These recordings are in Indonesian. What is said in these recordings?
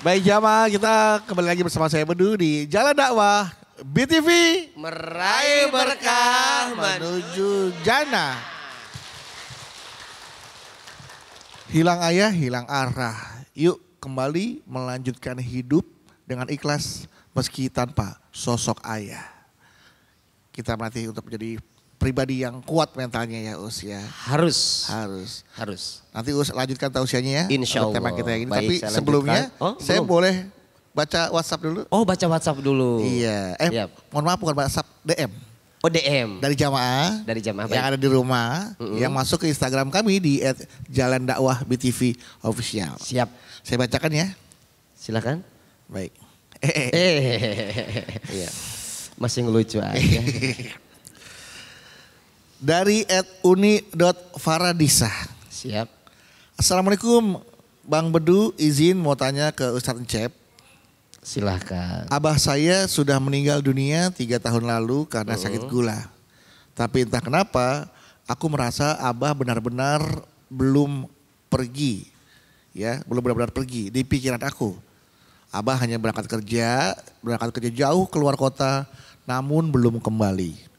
Baik jamaah, kita kembali lagi bersama saya Bedu di Jalan Dakwah BTV Meraih berkah menuju jannah. Hilang ayah, hilang arah. Yuk kembali melanjutkan hidup dengan ikhlas meski tanpa sosok ayah. Kita melatih untuk menjadi pribadi yang kuat mentalnya ya Us ya. Harus. Nanti Us lanjutkan tausiahnya ya. Insya Allah. Tema kita yang ini. Baik, tapi saya sebelumnya saya belum. boleh baca WhatsApp dulu. Oh baca WhatsApp dulu. Iya. Mohon maaf bukan WhatsApp, DM. Oh DM. Dari jamaah. Baik. Yang ada di rumah. Yang masuk ke Instagram kami di @jalandakwahbtv official. Siap. Saya bacakan ya. Silakan. Baik. Iya. Masih ngelucu aja. Dari @uni.faradisa. Siap. Assalamualaikum Bang Bedu, izin mau tanya ke Ustadz Encep. Silahkan. Abah saya sudah meninggal dunia 3 tahun lalu karena sakit gula. Tapi entah kenapa aku merasa Abah benar-benar belum pergi. Ya, belum benar-benar pergi di pikiran aku. Abah hanya berangkat kerja jauh keluar kota namun belum kembali.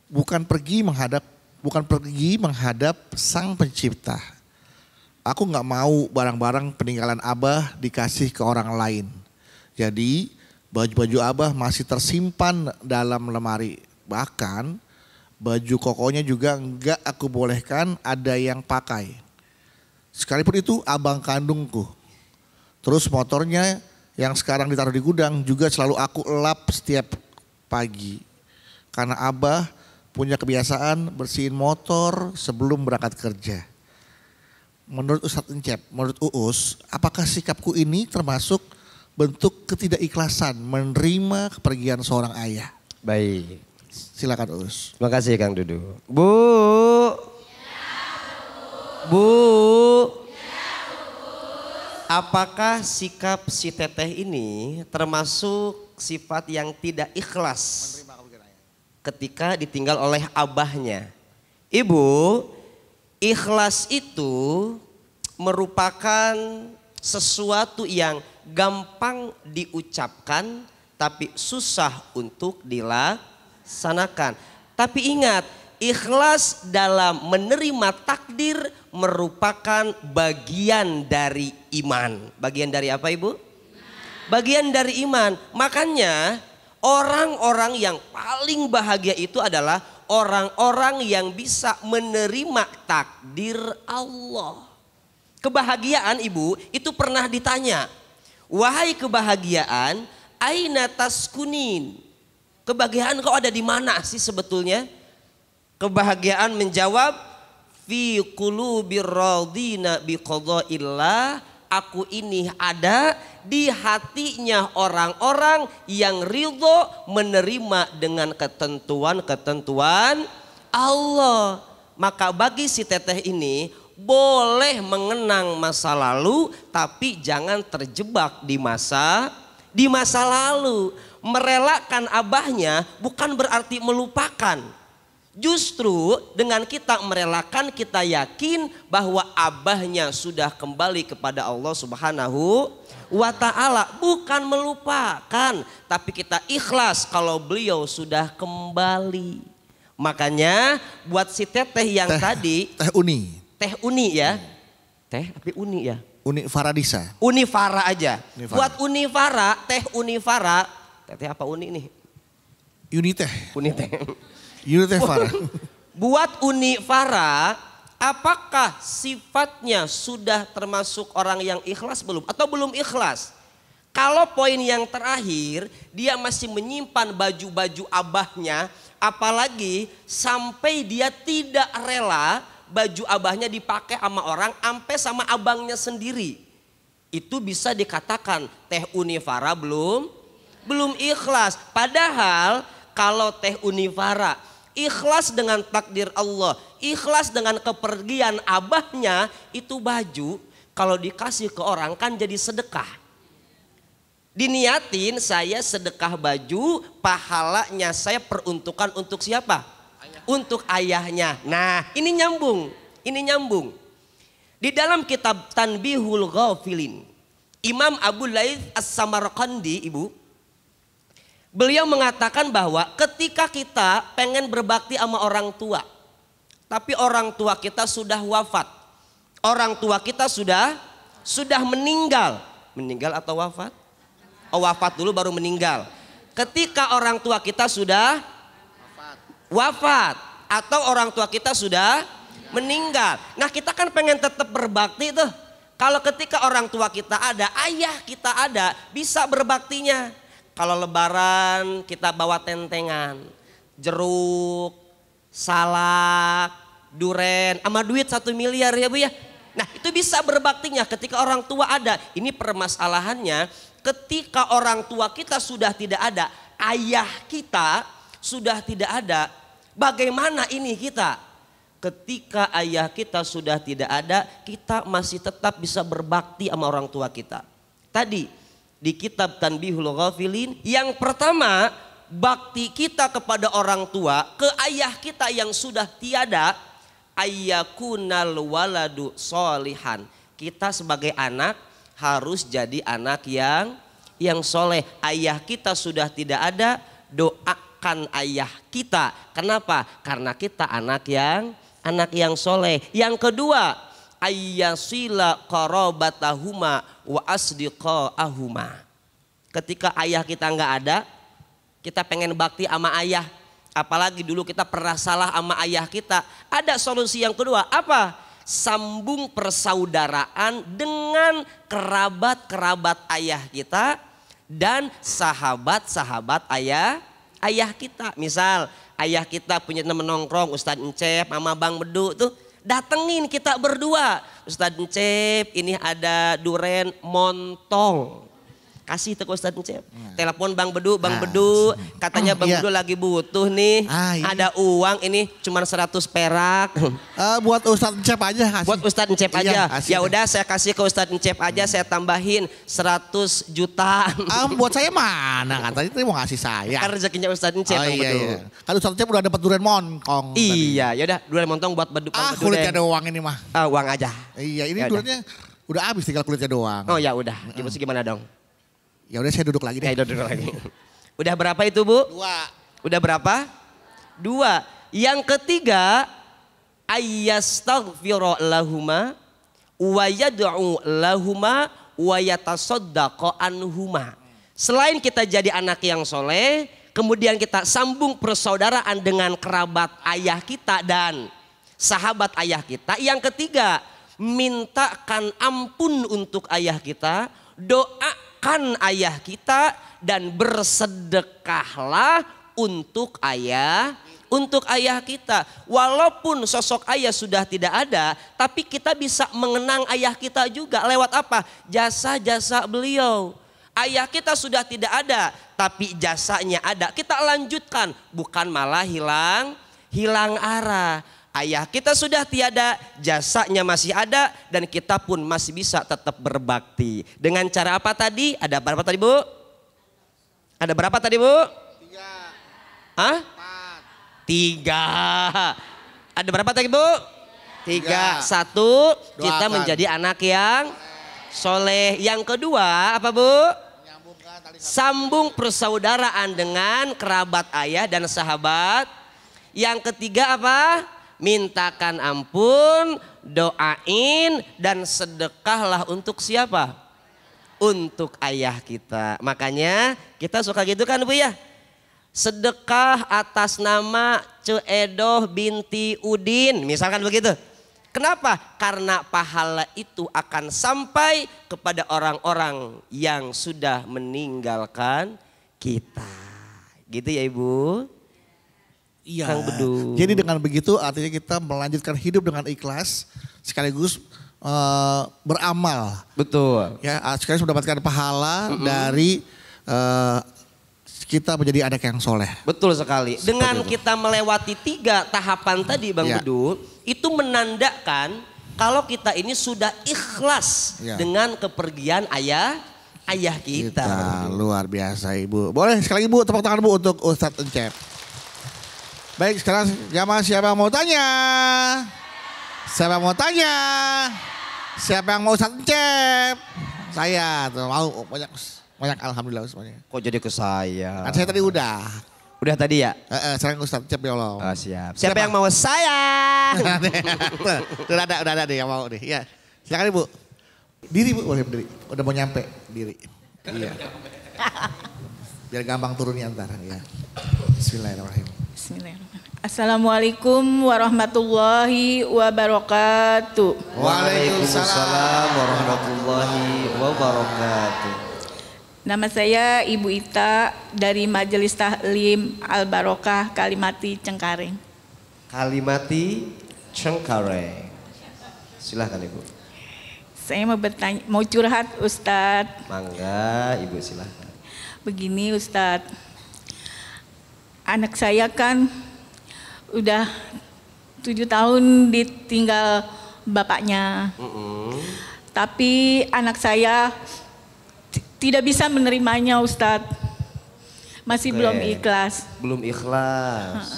Bukan pergi menghadap Sang Pencipta. Aku nggak mau barang-barang peninggalan Abah dikasih ke orang lain. Jadi baju-baju Abah masih tersimpan dalam lemari. Bahkan baju kokonya juga nggak aku bolehkan ada yang pakai. Sekalipun itu abang kandungku. Terus motornya yang sekarang ditaruh di gudang juga selalu aku elap setiap pagi. Karena Abah punya kebiasaan bersihin motor sebelum berangkat kerja. Menurut Ustadz Encep, menurut Uus, apakah sikapku ini termasuk bentuk ketidakikhlasan menerima kepergian seorang ayah? Baik. Silakan Uus. Terima kasih Kang Dudu. Bu. Apakah sikap si teteh ini termasuk sifat yang tidak ikhlas ketika ditinggal oleh abahnya? Ibu, ikhlas itu merupakan sesuatu yang gampang diucapkan tapi susah untuk dilaksanakan. Tapi ingat, ikhlas dalam menerima takdir merupakan bagian dari iman. Bagian dari apa Ibu? Bagian dari iman. Makanya orang-orang yang paling bahagia itu adalah orang-orang yang bisa menerima takdir Allah. Kebahagiaan Ibu itu pernah ditanya, wahai kebahagiaan, aina taskunin? Kebahagiaan kau ada di mana sih sebetulnya? Kebahagiaan menjawab, fi qulubir radina biqada'illah. Aku ini ada di hatinya orang-orang yang ridho menerima dengan ketentuan-ketentuan Allah. Maka bagi si teteh ini boleh mengenang masa lalu tapi jangan terjebak di masa lalu. Merelakan abahnya bukan berarti melupakan. Justru dengan kita merelakan kita yakin bahwa abahnya sudah kembali kepada Allah Subhanahu wa ta'ala. Bukan melupakan, tapi kita ikhlas kalau beliau sudah kembali. Makanya buat si teteh yang tadi. Teh Uni. Teh Uni ya. Teh tapi Uni ya. Uni Faradisa. Uni Fara aja. Uni Fara. Buat Uni Fara, Teh Uni Fara. Teh apa Uni nih? Uni Teh. Uni Teh. Uni Teh Farah. Buat Uni Fara, apakah sifatnya sudah termasuk orang yang ikhlas belum? Atau belum ikhlas? Kalau poin yang terakhir, dia masih menyimpan baju-baju abahnya. Apalagi sampai dia tidak rela baju abahnya dipakai sama orang, sampai sama abangnya sendiri. Itu bisa dikatakan Teh Uni Fara belum ikhlas. Padahal kalau Teh Uni Fara ikhlas dengan takdir Allah, ikhlas dengan kepergian abahnya, itu baju kalau dikasih ke orang kan jadi sedekah. Diniatin saya sedekah baju, pahalanya saya peruntukan untuk siapa? Untuk ayahnya. Nah ini nyambung. Di dalam kitab Tanbihul Ghafilin, Imam Abu Laits As-Samarqandi, Ibu, beliau mengatakan bahwa ketika kita pengen berbakti sama orang tua, tapi orang tua kita sudah wafat, orang tua kita sudah meninggal. Meninggal atau wafat? Oh, wafat dulu baru meninggal. Ketika orang tua kita sudah wafat atau orang tua kita sudah meninggal. Nah, kita kan pengen tetap berbakti tuh. Kalau ketika orang tua kita ada, ayah kita ada, bisa berbaktinya. Kalau lebaran kita bawa tentengan, jeruk, salak, duren, sama duit 1 miliar ya Bu ya. Nah, itu bisa berbaktinya ketika orang tua ada. Ini permasalahannya ketika orang tua kita sudah tidak ada, ayah kita sudah tidak ada. Bagaimana ini kita? Ketika ayah kita sudah tidak ada, kita masih tetap bisa berbakti sama orang tua kita. Tadi di kitab Tanbihul Ghafilin, yang pertama bakti kita kepada orang tua, ke ayah kita yang sudah tiada, ayyakunal waladu solihan. Kita sebagai anak harus jadi anak yang soleh. Ayah kita sudah tidak ada, doakan ayah kita. Kenapa? Karena kita anak yang soleh. Yang kedua, ayyasila qarabatahuma wa asdiqaahuma. Ketika ayah kita nggak ada, kita pengen bakti sama ayah. Apalagi dulu kita pernah salah sama ayah kita. Ada solusi yang kedua, apa? Sambung persaudaraan dengan kerabat-kerabat ayah kita dan sahabat-sahabat ayah kita. Misal ayah kita punya teman nongkrong, Ustadz Encep sama Bang Bedu tuh, datengin kita berdua. Ustadz Encep, ini ada duren montong. Kasih tuh ke Ustadz Encep. Telepon Bang Bedu, katanya Bang Bedu lagi butuh nih. Ada uang ini cuma 100 perak. Buat Ustadz Encep aja kasih. Buat Ustadz Encep aja. Ya udah saya kasih ke Ustadz Encep aja, saya tambahin 100 juta. Buat saya mana? Katanya tadi mau ngasih saya. Kan rezekinya Ustadz Encep Bang Bedu. Kan Ustadz Encep udah dapat duren montong. Iya, ya udah duren montong buat Bedu. Kulitnya doang ini mah. Uang aja. Iya, ini durennya udah habis, tinggal kulitnya doang. Oh ya udah, gimana dong? Ya udah saya duduk lagi deh. Ya duduk lagi. Udah berapa itu Bu? 2. Udah berapa? 2. Yang ketiga, ayyastaghfiru lahuma wa yad'u lahuma wa yatasaddaqu anhuma. Selain kita jadi anak yang soleh, kemudian kita sambung persaudaraan dengan kerabat ayah kita dan sahabat ayah kita. Yang ketiga, mintakan ampun untuk ayah kita, doakan ayah kita, dan bersedekahlah untuk ayah kita. Walaupun sosok ayah sudah tidak ada, tapi kita bisa mengenang ayah kita juga lewat apa? Jasa-jasa beliau. Ayah kita sudah tidak ada, tapi jasanya ada. Kita lanjutkan, bukan malah hilang arah. Ayah kita sudah tiada, jasanya masih ada, dan kita pun masih bisa tetap berbakti. Dengan cara apa tadi? Ada berapa tadi Bu? Ada berapa tadi Bu? 3. Hah? 3. Ada berapa tadi Bu? 3. 1, kita menjadi anak yang soleh. Yang kedua apa Bu? Sambung persaudaraan dengan kerabat ayah dan sahabat. Yang ketiga apa? Mintakan ampun, doain, dan sedekahlah untuk siapa? Untuk ayah kita. Makanya kita suka gitu kan Bu ya? Sedekah atas nama Ceedoh binti Udin, misalkan begitu. Kenapa? Karena pahala itu akan sampai kepada orang-orang yang sudah meninggalkan kita. Gitu ya Ibu? Iya. Kang Bedu. Jadi dengan begitu artinya kita melanjutkan hidup dengan ikhlas sekaligus beramal. Betul. Ya, sekaligus mendapatkan pahala dari kita menjadi anak yang soleh. Betul sekali. Dengan kita melewati 3 tahapan tadi Bang Bedu, itu menandakan kalau kita ini sudah ikhlas dengan kepergian ayah kita. Luar biasa Ibu. Boleh sekali lagi Bu, tepuk tangan Bu untuk Ustadz Encep. Baik, sekarang jamaah siapa yang mau tanya? Siapa yang mau tanya? Siapa yang mau Ustadz Encep? Saya tuh mau banyak alhamdulillah semuanya. Kok jadi ke saya? Kan saya tadi udah. Udah tadi ya? Sekarang Ustaz Cep ya Allah. Oh, siap. Siapa yang mau saya? Udah ada deh yang mau nih. Ya. Silakan Ibu. Diri Bu, boleh berdiri. Udah mau nyampe diri. Iya. Biar gampang turunnya antar ya. Bismillahirrahmanirrahim. Bismillahirrahmanirrahim. Assalamualaikum warahmatullahi wabarakatuh. Waalaikumsalam warahmatullahi wabarakatuh. Nama saya Ibu Ita dari Majelis Tahlim Al-Barokah Kalimati Cengkareng. Kalimati Cengkareng. Silahkan Ibu. Saya mau curhat Ustadz. Mangga Ibu silahkan. Begini Ustadz, anak saya kan udah 7 tahun ditinggal bapaknya. Tapi anak saya tidak bisa menerimanya Ustadz. Masih belum ikhlas. Belum ikhlas.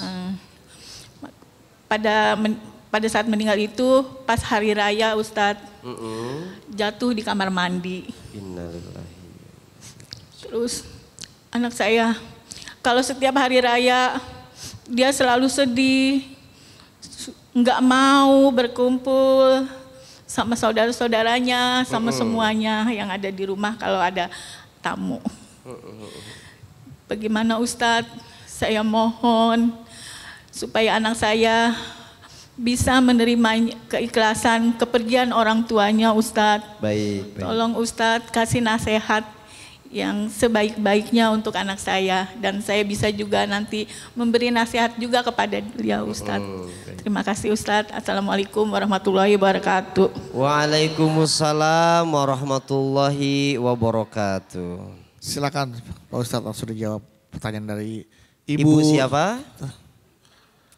Pada saat meninggal itu pas hari raya Ustadz, jatuh di kamar mandi. Innalillahi. Terus anak saya kalau setiap hari raya dia selalu sedih, nggak mau berkumpul sama saudara-saudaranya, sama semuanya yang ada di rumah kalau ada tamu. Bagaimana Ustadz? Saya mohon supaya anak saya bisa menerima keikhlasan kepergian orang tuanya Ustadz. Baik. Tolong Ustadz kasih nasihat yang sebaik-baiknya untuk anak saya. Dan saya bisa juga nanti memberi nasihat juga kepada beliau Ustadz. Terima kasih Ustadz. Assalamualaikum warahmatullahi wabarakatuh. Waalaikumsalam warahmatullahi wabarakatuh. Silakan Pak Ustadz langsung dijawab pertanyaan dari Ibu. Ibu siapa?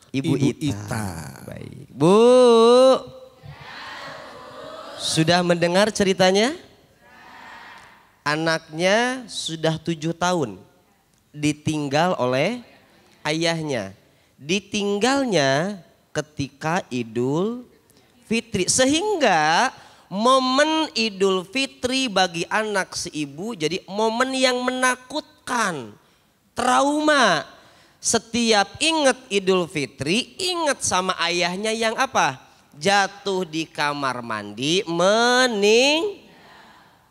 Ibu Ita. Baik. Bu. Sudah mendengar ceritanya? Anaknya sudah 7 tahun ditinggal oleh ayahnya. Ditinggalnya ketika Idul Fitri. Sehingga momen Idul Fitri bagi anak si ibu jadi momen yang menakutkan. Trauma. Setiap ingat Idul Fitri, ingat sama ayahnya yang apa? Jatuh di kamar mandi,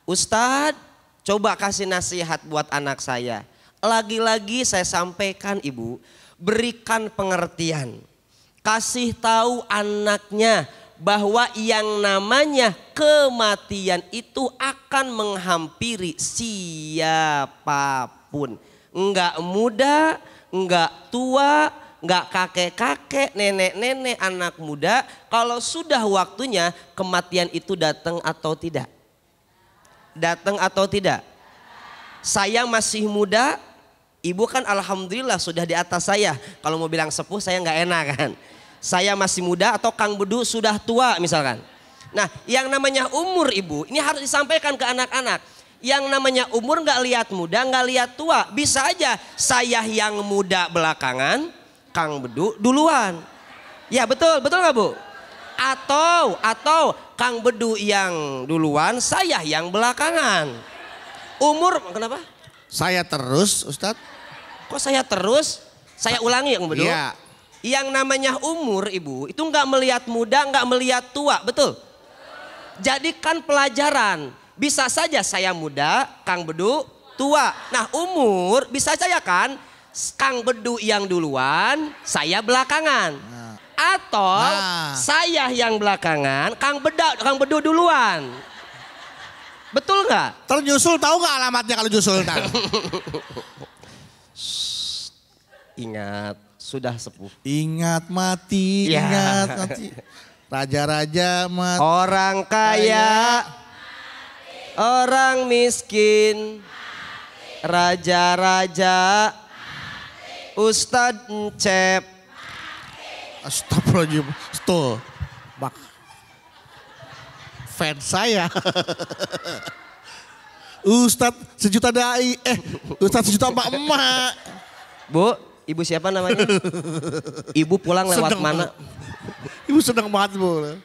Ustadz, coba kasih nasihat buat anak saya. Lagi-lagi saya sampaikan Ibu, berikan pengertian. Kasih tahu anaknya bahwa yang namanya kematian itu akan menghampiri siapapun. Enggak muda, enggak tua, enggak kakek-kakek, nenek-nenek, anak muda. Kalau sudah waktunya kematian itu datang atau tidak? Datang atau tidak? Saya masih muda, ibu kan alhamdulillah sudah di atas saya. Kalau mau bilang sepuh saya nggak enak kan. Saya masih muda atau Kang Bedu sudah tua misalkan. Nah yang namanya umur ibu ini harus disampaikan ke anak-anak. Yang namanya umur nggak lihat muda, nggak lihat tua. Bisa aja saya yang muda belakangan, Kang Bedu duluan. Ya betul nggak Bu? Atau Kang Bedu yang duluan, saya yang belakangan. Umur kenapa? Saya terus Ustadz. Kok saya terus? Saya ulangi Kang Bedu. Iya. Yang namanya umur ibu itu nggak melihat muda, nggak melihat tua, betul? Jadikan pelajaran. Bisa saja saya muda, Kang Bedu tua. Nah umur bisa saja kan Kang Bedu yang duluan, saya belakangan. Atau saya yang belakangan, Kang Bedu duluan. Betul nggak? Ternyusul tahu nggak alamatnya kalau nyusul tahu? Ingat, sudah sepuh. Ingat mati, Ya. ingat mati. Raja-raja mati. Orang kaya, orang miskin, raja-raja, Ustadz Encep. Astagfirullahaladzim. Tuh. Fans saya. Ustadz sejuta dai. Ustadz sejuta emak-emak. Bu, ibu siapa namanya? Ibu pulang lewat Seneng mana? Ibu senang banget Bu.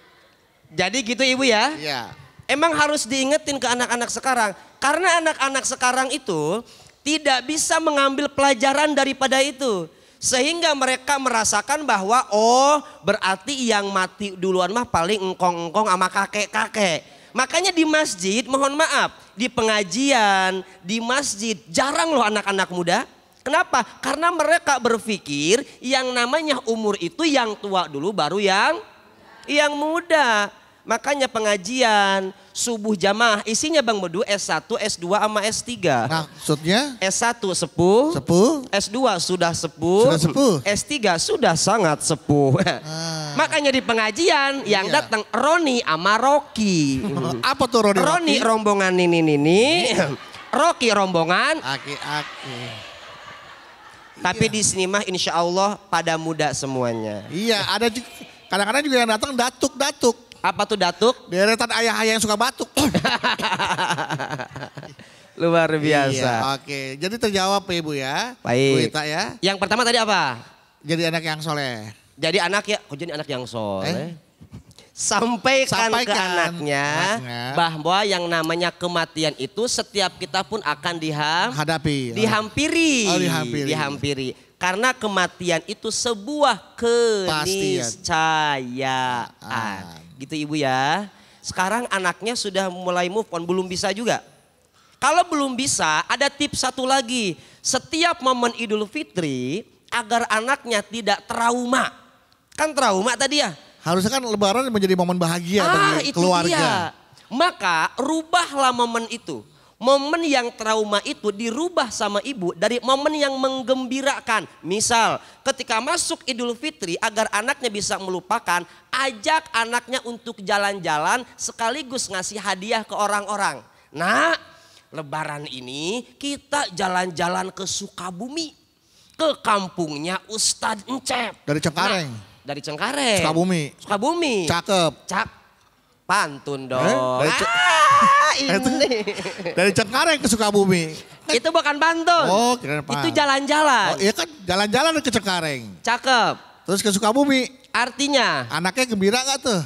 Jadi gitu ibu ya? Iya. Emang harus diingetin ke anak-anak sekarang. Karena anak-anak sekarang itu tidak bisa mengambil pelajaran daripada itu. Sehingga mereka merasakan bahwa oh berarti yang mati duluan mah paling engkong-engkong sama kakek-kakek. Makanya di masjid mohon maaf, di pengajian, di masjid jarang loh anak-anak muda. Kenapa? Karena mereka berpikir yang namanya umur itu yang tua dulu baru yang muda. Makanya pengajian, subuh jamaah isinya Bang Bedu S1, S2 sama S3. Maksudnya? S1 sepuh, S2 sudah sepuh, S3 sudah sangat sepuh. Makanya di pengajian yang datang Roni sama Rocky. Apa tuh Roni? Roni rombongan ini, Rocky rombongan aki-aki. Tapi di sini mah insya Allah pada muda semuanya. Iya, ada kadang-kadang juga yang datang datuk-datuk. Apa tuh datuk? Deretan ayah-ayah yang suka batuk. Luar biasa. Iya, oke, jadi terjawab ya Ibu ya. Baik. Bu Ita ya. Yang pertama tadi apa? Jadi anak yang soleh. Jadi anak ya, kok jadi anak yang soleh? Sampaikan ke anaknya bahwa yang namanya kematian itu setiap kita pun akan dihampiri. Dihampiri. Karena kematian itu sebuah keniscayaan. Gitu Ibu ya. Sekarang anaknya sudah mulai move on, belum bisa juga. Kalau belum bisa, ada tips satu lagi. Setiap momen Idul Fitri agar anaknya tidak trauma. Kan trauma tadi ya. Harusnya kan Lebaran menjadi momen bahagia bagi keluarga. Dia. Maka rubahlah momen itu. Momen yang trauma itu dirubah sama ibu dari momen yang menggembirakan. Misal ketika masuk Idul Fitri agar anaknya bisa melupakan, ajak anaknya untuk jalan-jalan sekaligus ngasih hadiah ke orang-orang. Nah, Lebaran ini kita jalan-jalan ke Sukabumi. Ke kampungnya Ustadz Encep. Dari Cengkareng? Dari Cengkareng. Sukabumi. Cakep. Pantun dong. Ini. Dari Cengkareng ke Sukabumi. Itu bukan pantun. Oh, kira itu jalan-jalan. Oh iya kan jalan-jalan ke Cengkareng. Cakep. Terus ke Sukabumi. Artinya? Anaknya gembira gak tuh?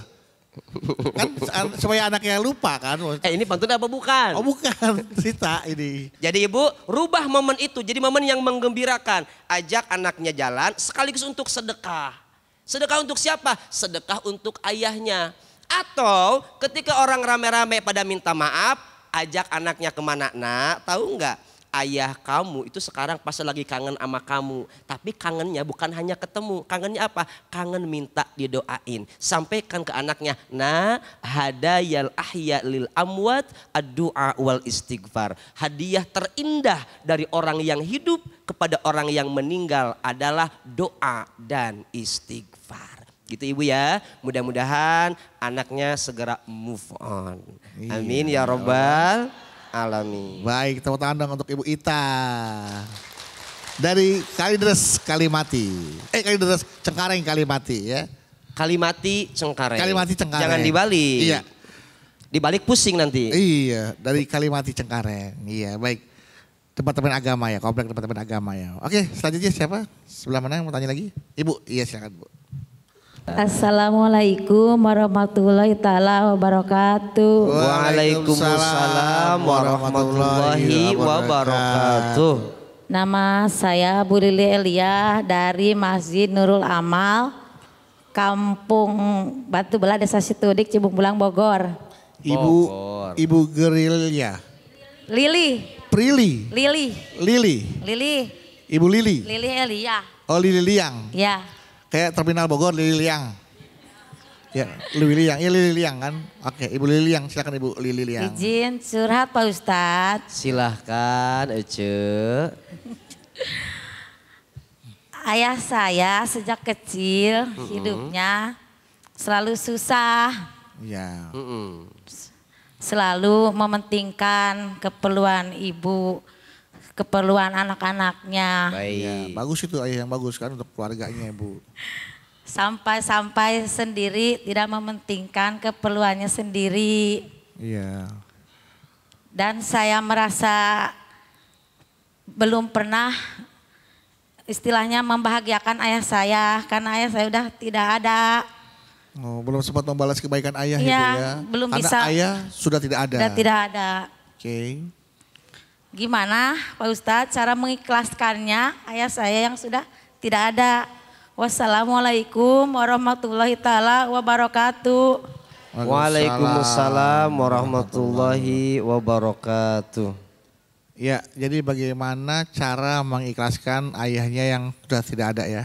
Kan supaya anaknya lupa kan. Ini pantun apa bukan? Oh bukan, cerita ini. Jadi ibu rubah momen itu jadi momen yang menggembirakan. Ajak anaknya jalan sekaligus untuk sedekah. Sedekah untuk siapa? Sedekah untuk ayahnya. Atau ketika orang rame-rame pada minta maaf, ajak anaknya kemana? Nak, tahu nggak? Ayah kamu itu sekarang pas lagi kangen sama kamu. Tapi kangennya bukan hanya ketemu. Kangennya apa? Kangen minta didoain. Sampaikan ke anaknya. Nah, hadayal ahya lil amwat ad-du'a wal istighfar. Hadiah terindah dari orang yang hidup kepada orang yang meninggal adalah doa dan istighfar. Gitu Ibu ya, mudah-mudahan anaknya segera move on. Amin ya robbal alamin. Baik, tepuk tangan dong untuk Ibu Ita. Dari Kalideres Kalimati. Kalideres Cengkareng Kalimati ya. Kalimati Cengkareng. Kalimati Cengkareng. Jangan dibalik. Iya. Dibalik pusing nanti. Iya, dari Kalimati Cengkareng. Iya, baik. Departemen Agama ya, komplek Departemen Agama ya. Oke, selanjutnya siapa? Sebelah mana yang mau tanya lagi? Ibu, iya silakan Bu. Assalamualaikum warahmatullahi taala wabarakatuh. Waalaikumsalam warahmatullahi wabarakatuh. Nama saya Bu Lili Elia dari Masjid Nurul Amal, Kampung Batu Belah, Desa Situdik, Cibung Bulang, Bogor. Ibu Gerilya. Lili. Prilly. Lili. Ibu Lili. Lili Elia. Oh Lili Liang. Ya. Kayak terminal Bogor Lili Liang. Ya, Lili Liang. Iya Lili Liang kan. Oke, Ibu Lili Liang, silakan Ibu Lili Liang. Izin curhat Pak Ustadz. Silahkan Ece. Ayah saya sejak kecil hidupnya selalu susah. Ya. Selalu mementingkan keperluan ibu, keperluan anak-anaknya. Baik. Ya, bagus itu ayah yang bagus kan untuk keluarganya Bu. Sampai sendiri tidak mementingkan keperluannya sendiri. Iya. Dan saya merasa belum pernah istilahnya membahagiakan ayah saya karena ayah saya udah tidak ada. Oh, belum sempat membalas kebaikan ayah ya, Iya, Bu ya. belum Karena bisa. ayah sudah tidak ada. Dan tidak ada. Oke. Gimana Pak Ustadz cara mengikhlaskannya ayah saya yang sudah tidak ada. Wassalamualaikum warahmatullahi taala wabarakatuh. Waalaikumsalam warahmatullahi wabarakatuh. Ya, jadi bagaimana cara mengikhlaskan ayahnya yang sudah tidak ada ya.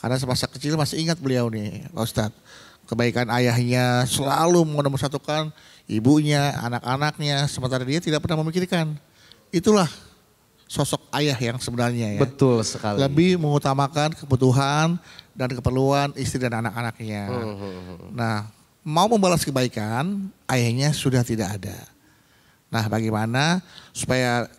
Karena semasa kecil masih ingat beliau nih Pak Ustadz. Kebaikan ayahnya selalu menomor-satukan ibunya, anak-anaknya. Sementara dia tidak pernah memikirkan. Itulah sosok ayah yang sebenarnya ya. Betul sekali. Lebih mengutamakan kebutuhan dan keperluan istri dan anak-anaknya. Nah, mau membalas kebaikan, ayahnya sudah tidak ada. Nah, bagaimana supaya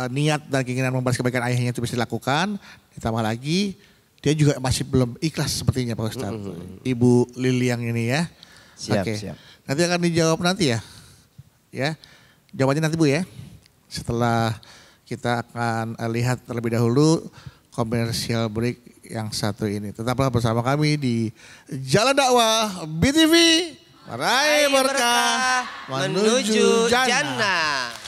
niat dan keinginan membalas kebaikan ayahnya itu bisa dilakukan, ditambah lagi dia juga masih belum ikhlas sepertinya Pak Ustadz. Ibu Liliang ini ya. Siap, Oke. siap. Nanti akan dijawab nanti ya. Ya, jawabannya nanti Bu ya. Setelah kita akan lihat terlebih dahulu commercial break yang satu ini. Tetaplah bersama kami di Jalan Dakwah BTV. Meraih berkah menuju jannah.